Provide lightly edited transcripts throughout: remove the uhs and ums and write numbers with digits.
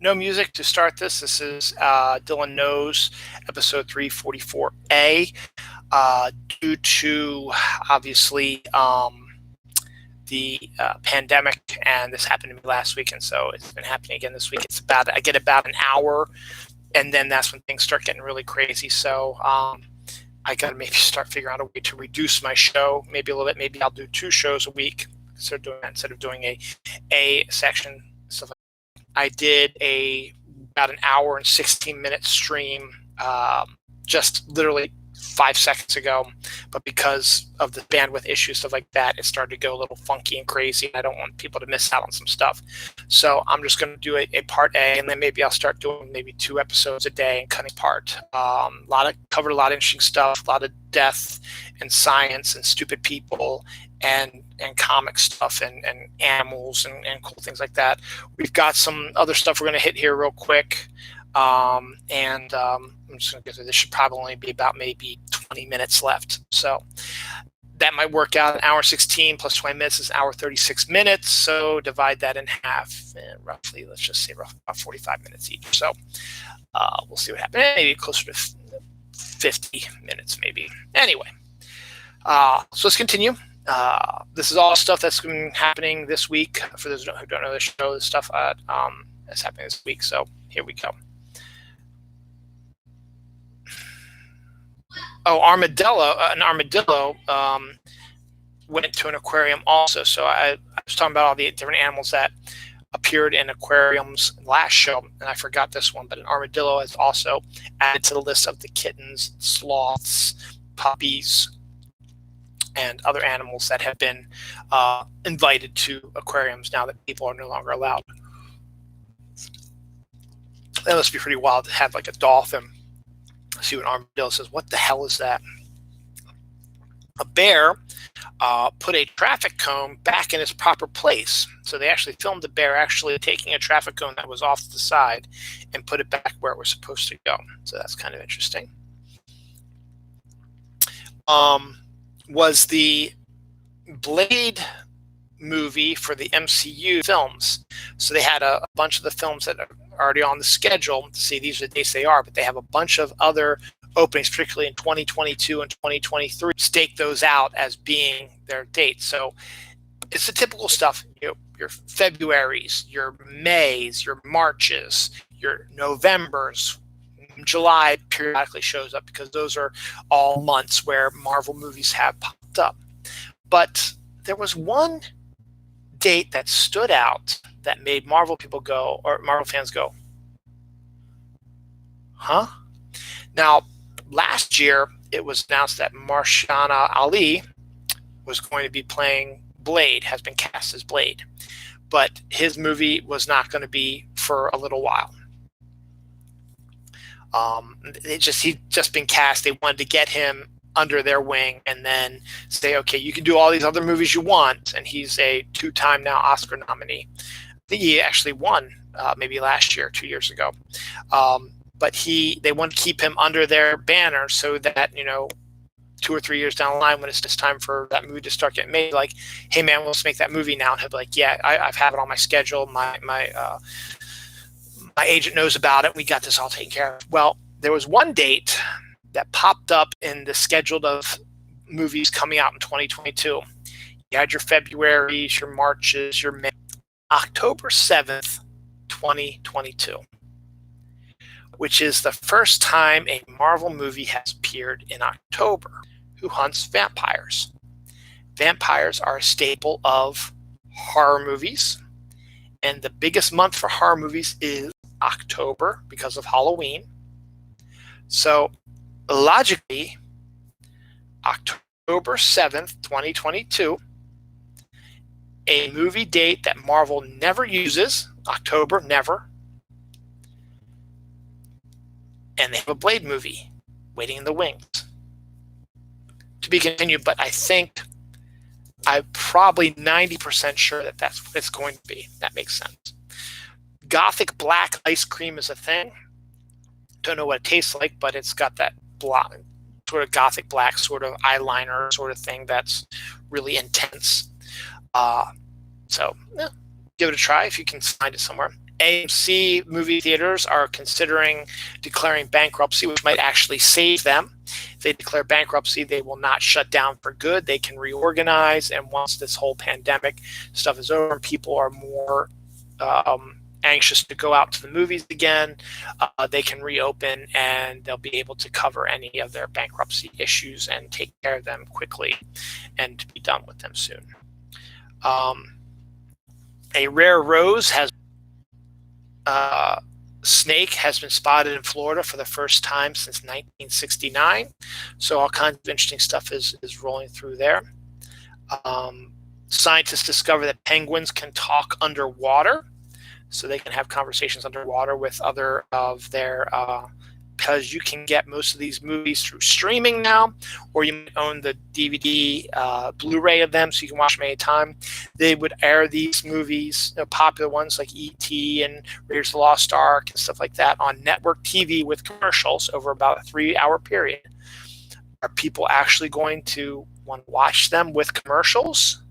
no music to start this. This is Dylan Knows, episode 344A. Due to, obviously, the pandemic, and this happened to me last week, and so it's been happening again this week. I get about an hour, and then that's when things start getting really crazy. So I got to maybe start figuring out a way to reduce my show, maybe a little bit. Maybe I'll do 2 shows a week instead of doing a section. Stuff like that. I did about an hour and 16-minute stream just literally 5 seconds ago, but because of the bandwidth issues, stuff like that, it started to go a little funky and crazy. I don't want people to miss out on some stuff. So I'm just going to do a part A, and then maybe I'll start doing maybe 2 episodes a day and cutting part. Covered a lot of interesting stuff, a lot of death and science and stupid people and comic stuff and animals and cool things like that. We've got some other stuff we're going to hit here real quick. I'm just going to go through this. Should probably only be about maybe 20 minutes left. So that might work out. An hour 16 plus 20 minutes is an hour 36 minutes. So divide that in half, and roughly, let's just say roughly about 45 minutes each. So we'll see what happens. Maybe closer to 50 minutes, maybe. Anyway, so let's continue. This is all stuff that's been happening this week. For those who don't know the show, this stuff that's happening this week. So here we go. Oh, an armadillo went to an aquarium also. So I was talking about all the different animals that appeared in aquariums last show, and I forgot this one, but an armadillo is also added to the list of the kittens, sloths, puppies, and other animals that have been invited to aquariums now that people are no longer allowed. That must be pretty wild to have like a dolphin. See what armadillo says. What the hell is that? A bear put a traffic cone back in its proper place. So they actually filmed the bear actually taking a traffic cone that was off to the side and put it back where it was supposed to go. So that's kind of interesting. Was the Blade movie for the MCU films. So they had a bunch of the films that are already on the schedule. See, these are the dates they are, but they have a bunch of other openings, particularly in 2022 and 2023, stake those out as being their dates. So it's the typical stuff, your Februaries, your Mays, your Marches, your Novembers. July periodically shows up because those are all months where Marvel movies have popped up. But there was one date that stood out that made Marvel fans go, huh? Now, last year, it was announced that Mahershala Ali was going to be playing Blade, has been cast as Blade. But his movie was not going to be for a little while. He'd just been cast. They wanted to get him under their wing and then say, okay, you can do all these other movies you want. And he's a 2-time now Oscar nominee. I think he actually won maybe last year, 2 years ago. But they want to keep him under their banner so that, 2 or 3 years down the line when it's just time for that movie to start getting made, like, hey man, let's make that movie now. And he'll be like, yeah, I've had it on my schedule. My agent knows about it. We got this all taken care of. Well, there was one date that popped up in the scheduled of movies coming out in 2022. You had your Februarys, your Marches, your May. October 7th, 2022, which is the first time a Marvel movie has appeared in October. Who hunts vampires? Vampires are a staple of horror movies, and the biggest month for horror movies is October because of Halloween. So logically, October 7th, 2022, a movie date that Marvel never uses, October, never, and they have a Blade movie waiting in the wings. To be continued, but I'm probably 90% sure that that's what it's going to be. That makes sense. Gothic black ice cream is a thing. Don't know what it tastes like, but it's got that sort of gothic black sort of eyeliner sort of thing that's really intense. So give it a try if you can find it somewhere. AMC movie theaters are considering declaring bankruptcy, which might actually save them. If they declare bankruptcy, they will not shut down for good. They can reorganize, and once this whole pandemic stuff is over, people are more anxious to go out to the movies again, they can reopen and they'll be able to cover any of their bankruptcy issues and take care of them quickly and to be done with them soon. A rare rose has snake has been spotted in Florida for the first time since 1969. So all kinds of interesting stuff is rolling through there. Scientists discover that penguins can talk underwater. So they can have conversations underwater with other of their, because you can get most of these movies through streaming now, or you might own the DVD Blu-ray of them so you can watch them anytime. They would air these movies, popular ones like E.T. and Raiders of the Lost Ark and stuff like that on network TV with commercials over about a 3-hour period. Are people actually going to want to watch them with commercials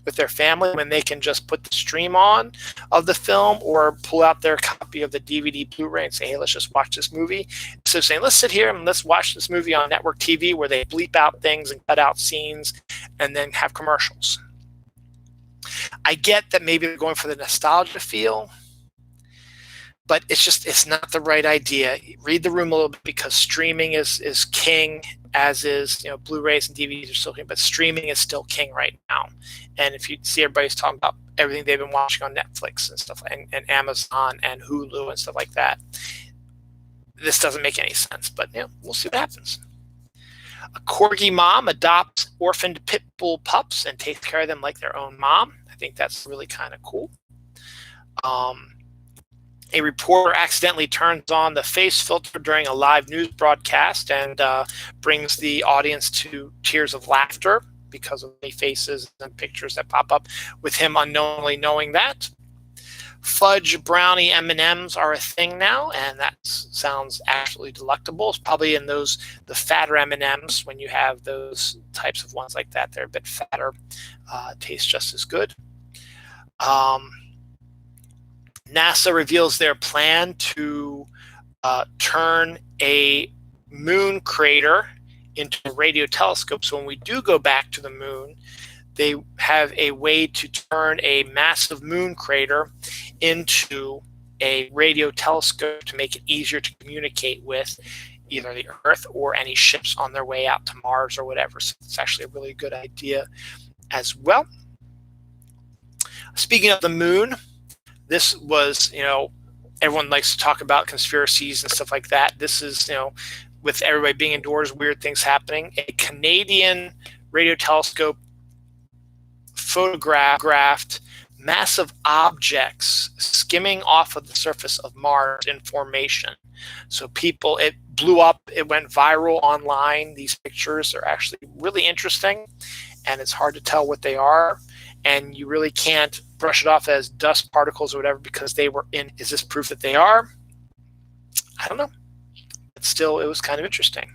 with their family when they can just put the stream on of the film or pull out their copy of the DVD Blu-ray and say, hey, let's just watch this movie? Instead of saying, let's sit here and let's watch this movie on network TV where they bleep out things and cut out scenes and then have commercials. I get that maybe they're going for the nostalgia feel, but it's not the right idea. Read the room a little bit, because streaming is king, as is, Blu-rays and DVDs are still king, but streaming is still king right now. And if you see everybody's talking about everything they've been watching on Netflix and stuff, and Amazon and Hulu and stuff like that, this doesn't make any sense, but we'll see what happens. A corgi mom adopts orphaned pit bull pups and takes care of them like their own mom. I think that's really kind of cool. A reporter accidentally turns on the face filter during a live news broadcast and brings the audience to tears of laughter because of the faces and pictures that pop up with him unknowingly knowing that. Fudge brownie M&Ms are a thing now, and that sounds absolutely delectable. It's probably in the fatter M&Ms when you have those types of ones like that. They're a bit fatter, taste just as good. NASA reveals their plan to turn a moon crater into a radio telescope. So when we do go back to the moon, they have a way to turn a massive moon crater into a radio telescope to make it easier to communicate with either the Earth or any ships on their way out to Mars or whatever. So it's actually a really good idea as well. Speaking of the moon, this was, everyone likes to talk about conspiracies and stuff like that. This is, with everybody being indoors, weird things happening. A Canadian radio telescope photographed massive objects skimming off of the surface of Mars in formation. So it blew up, it went viral online. These pictures are actually really interesting, and it's hard to tell what they are. And you really can't brush it off as dust particles or whatever because they were in. Is this proof that they are? I don't know. But still, it was kind of interesting.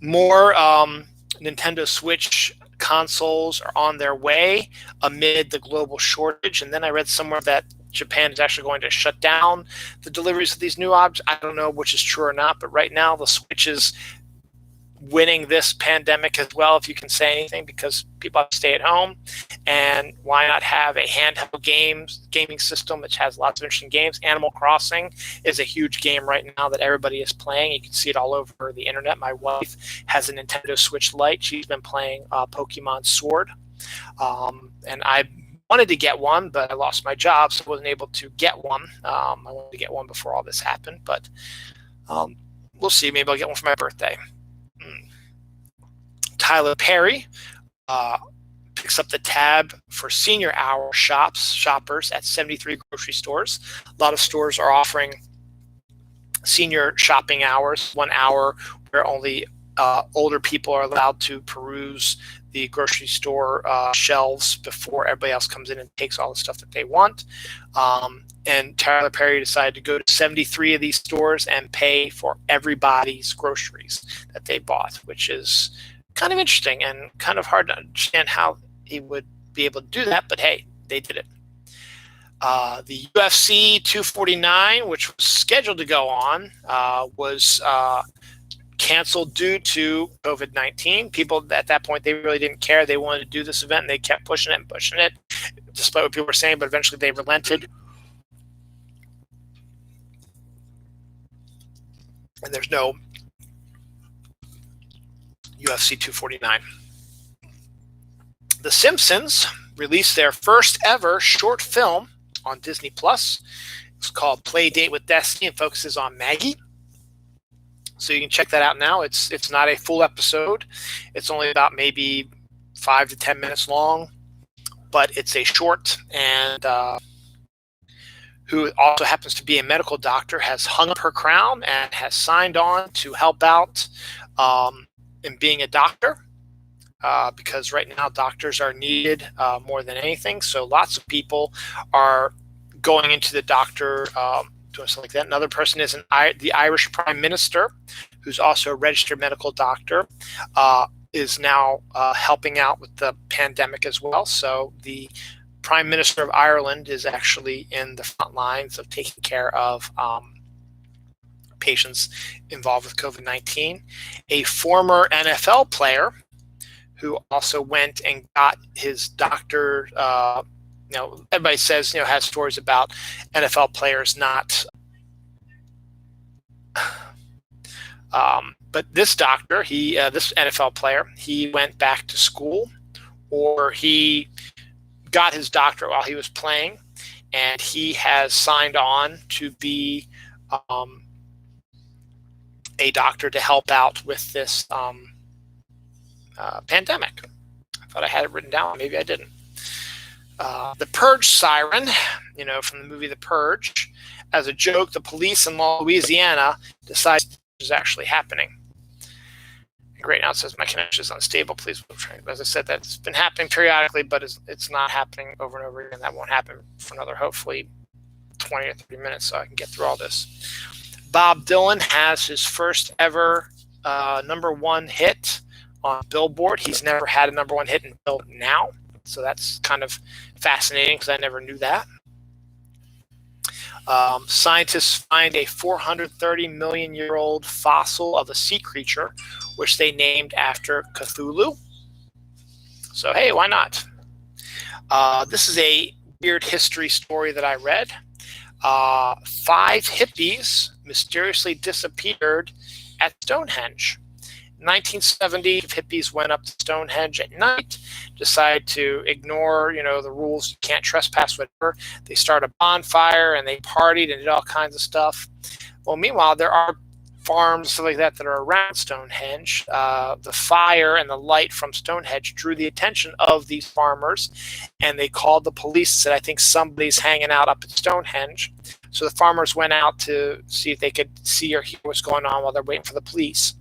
More Nintendo Switch consoles are on their way amid the global shortage. And then I read somewhere that Japan is actually going to shut down the deliveries of these new objects. I don't know which is true or not, but right now the Switch is winning this pandemic as well, if you can say anything, because people have to stay at home. And why not have a handheld gaming system which has lots of interesting games? Animal Crossing is a huge game right now that everybody is playing. You can see it all over the internet. My wife has a Nintendo Switch Lite. She's been playing Pokemon Sword. And I wanted to get one, but I lost my job, so I wasn't able to get one. I wanted to get one before all this happened, but we'll see. Maybe I'll get one for my birthday. Tyler Perry picks up the tab for senior hour shoppers at 73 grocery stores. A lot of stores are offering senior shopping hours, 1 hour where only older people are allowed to peruse the grocery store shelves before everybody else comes in and takes all the stuff that they want. And Tyler Perry decided to go to 73 of these stores and pay for everybody's groceries that they bought, which is kind of interesting and kind of hard to understand how he would be able to do that, but hey, they did it. The UFC 249, which was scheduled to go on, was canceled due to COVID-19. People at that point, they really didn't care. They wanted to do this event, and they kept pushing it, despite what people were saying, but eventually they relented. And there's no UFC 249. The Simpsons released their first ever short film on Disney Plus. It's called Play Date with Destiny and focuses on Maggie. So you can check that out now. It's not a full episode. It's only about maybe 5 to 10 minutes long, but it's a short, and who also happens to be a medical doctor, has hung up her crown and has signed on to help out in being a doctor, because right now doctors are needed more than anything. So lots of people are going into the doctor, doing something like that. Another person is the Irish Prime Minister, who's also a registered medical doctor, is now helping out with the pandemic as well. So the Prime Minister of Ireland is actually in the front lines of taking care of patients involved with COVID-19. A former NFL player who also went and got his doctor, everybody says, has stories about NFL players not, but this doctor, this NFL player, he went back to school, or he got his doctorate while he was playing, and he has signed on to be a doctor to help out with this pandemic. I thought I had it written down. Maybe I didn't. The Purge siren, from the movie The Purge. As a joke, the police in Louisiana decides this is actually happening. Great, now it says my connection is unstable. Please, as I said, that's been happening periodically, but it's not happening over and over again. That won't happen for another, hopefully, 20 or 30 minutes, so I can get through all this. Bob Dylan has his first ever #1 hit on Billboard. He's never had a #1 hit until now, so that's kind of fascinating because I never knew that. Scientists find a 430-million-year-old fossil of a sea creature, which they named after Cthulhu. So, hey, why not? This is a weird history story that I read. 5 hippies mysteriously disappeared at Stonehenge. In 1970, hippies went up to Stonehenge at night, decided to ignore, the rules, you can't trespass, whatever. They started a bonfire and they partied and did all kinds of stuff. Well, meanwhile, there are farms, stuff like that are around Stonehenge. The fire and the light from Stonehenge drew the attention of these farmers, and they called the police and said, I think somebody's hanging out up at Stonehenge. So the farmers went out to see if they could see or hear what's going on while they're waiting for the police.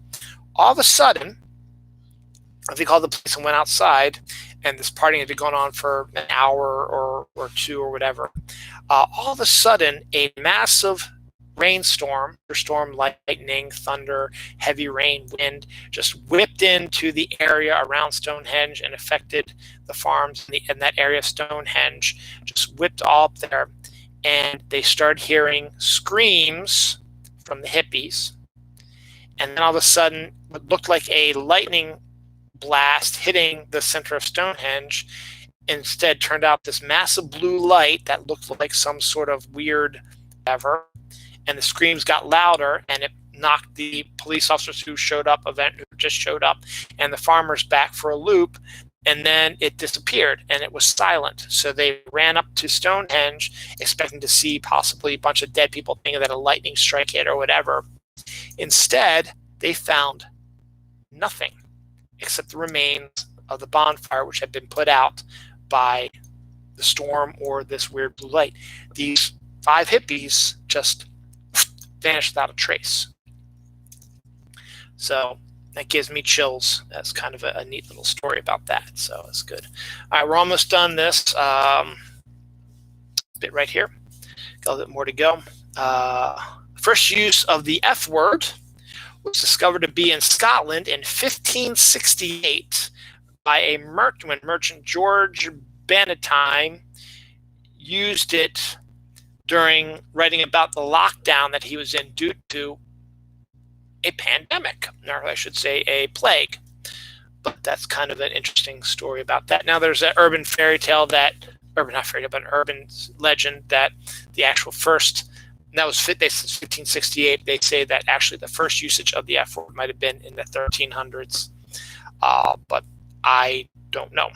All of a sudden, they called the police and went outside, and this party had been going on for an hour or two or whatever. All of a sudden, a massive rainstorm, storm, lightning, thunder, heavy rain, wind, just whipped into the area around Stonehenge and affected the farms in that area of Stonehenge, just whipped all up there. And they started hearing screams from the hippies. And then all of a sudden, what looked like a lightning blast hitting the center of Stonehenge instead turned out this massive blue light that looked like some sort of weird whatever. And the screams got louder, and it knocked the police officers who just showed up, and the farmers back for a loop. And then it disappeared, and it was silent. So they ran up to Stonehenge, expecting to see possibly a bunch of dead people, thinking that a lightning strike hit or whatever. Instead, they found nothing except the remains of the bonfire, which had been put out by the storm or this weird blue light. These 5 hippies just vanished without a trace. So that gives me chills. That's kind of a neat little story about that. So that's good. All right, we're almost done this bit right here. Got a little bit more to go. First use of the F word was discovered to be in Scotland in 1568 by a merchant, George Bannatyne used it during writing about the lockdown that he was in due to a pandemic, or I should say a plague. But that's kind of an interesting story about that. Now there's an urban fairy tale that, not fairy tale, but an urban legend that the actual first, and that was 1568, they say that actually the first usage of the F word might have been in the 1300s, but I don't know.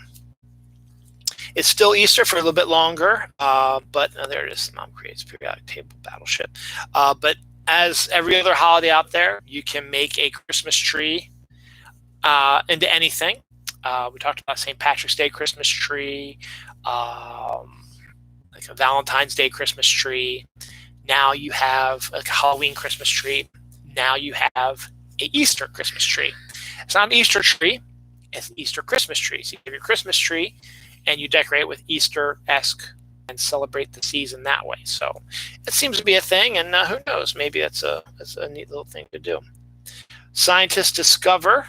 It's still Easter for a little bit longer, but there it is. Mom creates periodic table battleship. But as every other holiday out there, you can make a Christmas tree into anything. We talked about St. Patrick's Day Christmas tree, like a Valentine's Day Christmas tree. Now you have like a Halloween Christmas tree. Now you have a Easter Christmas tree. It's not an Easter tree, it's an Easter Christmas tree. So you have your Christmas tree and you decorate with Easter-esque and celebrate the season that way. So it seems to be a thing, and who knows, maybe that's a neat little thing to do. Scientists discover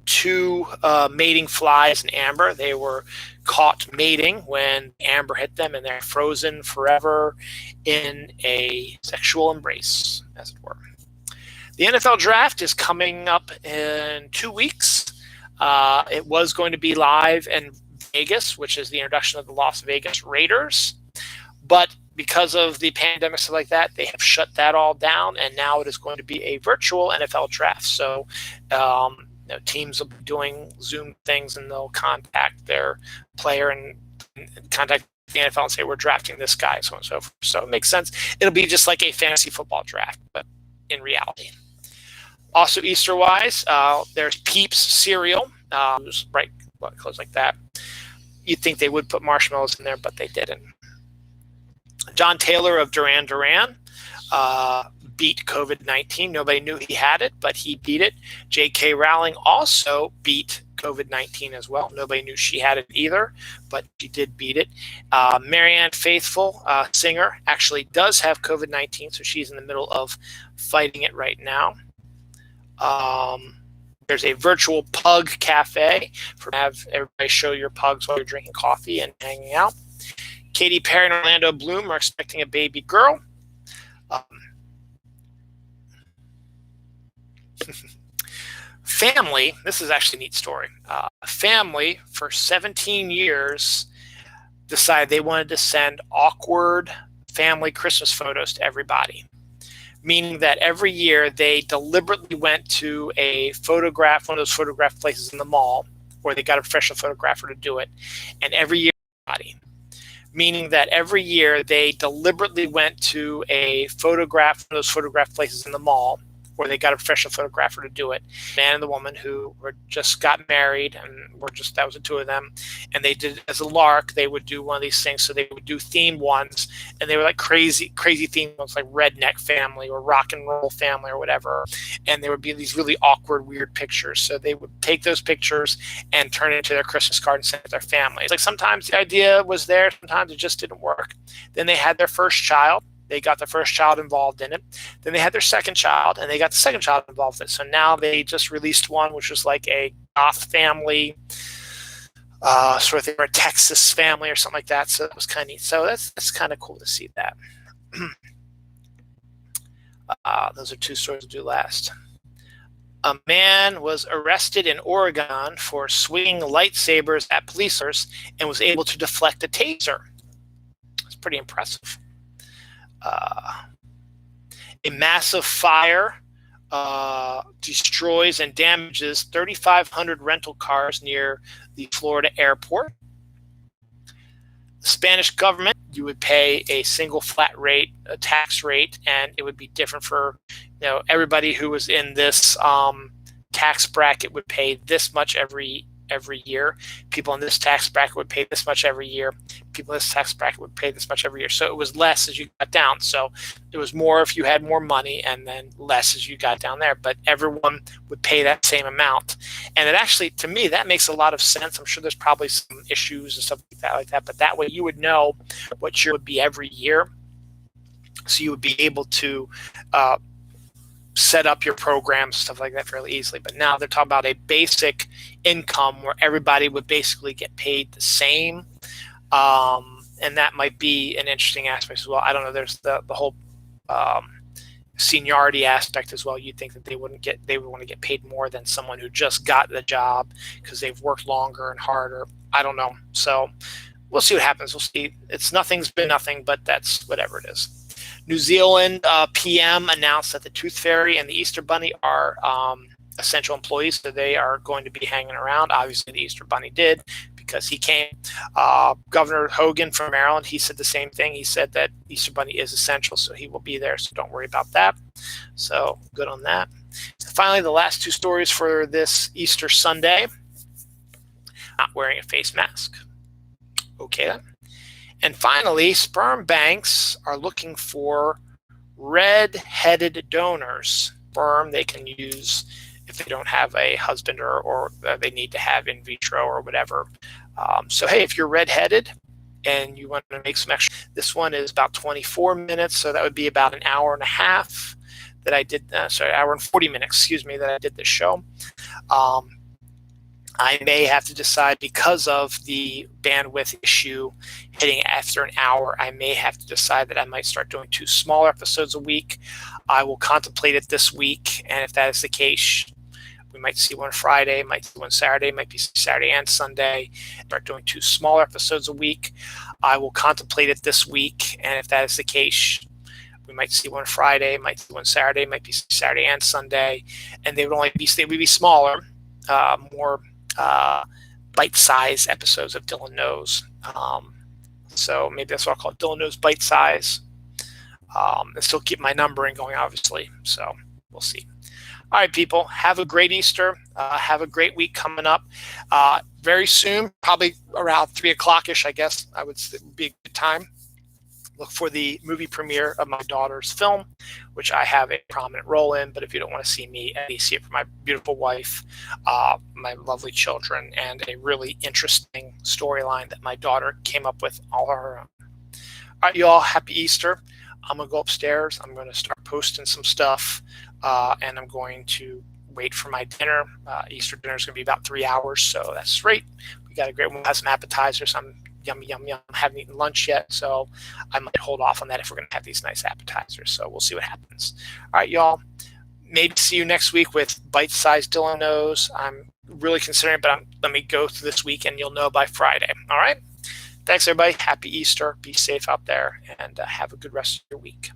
two mating flies in amber. They were caught mating when amber hit them, and they're frozen forever in a sexual embrace, as it were. The NFL draft is coming up in 2 weeks. It was going to be live in Vegas, which is the introduction of the Las Vegas Raiders. But because of the pandemic, stuff like that, they have shut that all down, and now it is going to be a virtual NFL draft. So teams will be doing Zoom things, and they'll contact their player and contact the NFL and say, we're drafting this guy, so on and so forth. So it makes sense. It'll be just like a fantasy football draft, but in reality. Also, Easter-wise, there's Peeps cereal. Right, close like that. You'd think they would put marshmallows in there, but they didn't. John Taylor of Duran Duran beat COVID-19. Nobody knew he had it, but he beat it. J.K. Rowling also beat COVID-19 as well. Nobody knew she had it either, but she did beat it. Marianne Faithfull, singer, actually does have COVID-19, so she's in the middle of fighting it right now. There's a virtual pug cafe for have everybody show your pugs while you're drinking coffee and hanging out. Katy Perry and Orlando Bloom are expecting a baby girl. Family, this is actually a neat story. Family for 17 years decided they wanted to send awkward family Christmas photos to everybody. Meaning that every year they deliberately went to a photograph, one of those photograph places in the mall, where they got a professional photographer to do it, and every year, meaning that every year they deliberately went to a photograph, one of those photograph places in the mall, where they got a professional photographer to do it. Man and the woman who just got married, and that was the two of them, and they did as a lark. They would do one of these things, so they would do themed ones, and they were like crazy themed ones, like redneck family or rock and roll family or whatever. And there would be these really awkward, weird pictures. So they would take those pictures and turn it into their Christmas card and send it to their families. Like sometimes the idea was there, sometimes it just didn't work. Then they had their first child. They got the first child involved in it. Then they had their second child, and they got the second child involved in it. So now they just released one, which was like a goth family, sort of thing, or a Texas family or something like that. So that was kind of neat. So that's kind of cool to see that. Those are two stories to do last. A man was arrested in Oregon for swinging lightsabers at policers and was able to deflect a taser. It's pretty impressive. A massive fire destroys and damages 3,500 rental cars near the Florida airport. The Spanish government, you would pay a single flat rate, a tax rate, and it would be different for everybody who was in this tax bracket would pay this much every year. People in this tax bracket would pay this much every year. People in this tax bracket would pay this much every year. So it was less as you got down. So it was more if you had more money, and then less as you got down there. But everyone would pay that same amount. And it actually, to me, that makes a lot of sense. I'm sure there's probably some issues and stuff like that. But that way you would know what your would be every year. So you would be able to set up your programs, stuff like that fairly easily. But now they're talking about a basic income where everybody would basically get paid the same. And that might be an interesting aspect as well. I don't know. There's the whole seniority aspect as well. You'd think that they would want to get paid more than someone who just got the job because they've worked longer and harder. I don't know. So we'll see what happens. We'll see. Nothing's been nothing, but that's whatever it is. New Zealand PM announced that the Tooth Fairy and the Easter Bunny are essential employees, so they are going to be hanging around. Obviously, the Easter Bunny did because he came. Governor Hogan from Maryland, he said the same thing. He said that Easter Bunny is essential, so he will be there, so don't worry about that. So good on that. And finally, the last two stories for this Easter Sunday. Not wearing a face mask. Okay then. And finally, sperm banks are looking for red-headed donors. Sperm they can use if they don't have a husband or they need to have in vitro or whatever. So hey, if you're red-headed and you want to make some extra, this one is about 24 minutes, so that would be about an hour and a half that I did, hour and 40 minutes, excuse me, that I did this show. I may have to decide, because of the bandwidth issue hitting after an hour, I may have to decide that I might start doing 2 smaller episodes a week. I will contemplate it this week, and if that is the case, we might see one Friday, might see one Saturday, might be Saturday and Sunday. Start doing 2 smaller episodes a week. I will contemplate it this week, and if that is the case, we might see one Friday, might see one Saturday, might be Saturday and Sunday, and they would be smaller, more bite-size episodes of Dylan Knows. So maybe that's what I'll call it, Dylan Knows Bite Size. And still keep my numbering going, obviously. So we'll see. All right, people, have a great Easter. Have a great week coming up. Very soon, probably around 3 o'clock-ish, I guess, I would say would be a good time. Look for the movie premiere of my daughter's film, which I have a prominent role in. But if you don't want to see me, at least see it for my beautiful wife, my lovely children, and a really interesting storyline that my daughter came up with all her own. All right, you all, happy Easter. I'm going to go upstairs. I'm going to start posting some stuff, and I'm going to wait for my dinner. Easter dinner is going to be about 3 hours, so that's great. We got a great one. We'll have some appetizers. I'm yum, yum, yum. I haven't eaten lunch yet, so I might hold off on that if we're going to have these nice appetizers. So we'll see what happens. All right, y'all. Maybe see you next week with bite-sized Dylan Knows. I'm really considering, but let me go through this week, and you'll know by Friday. All right? Thanks, everybody. Happy Easter. Be safe out there, and have a good rest of your week.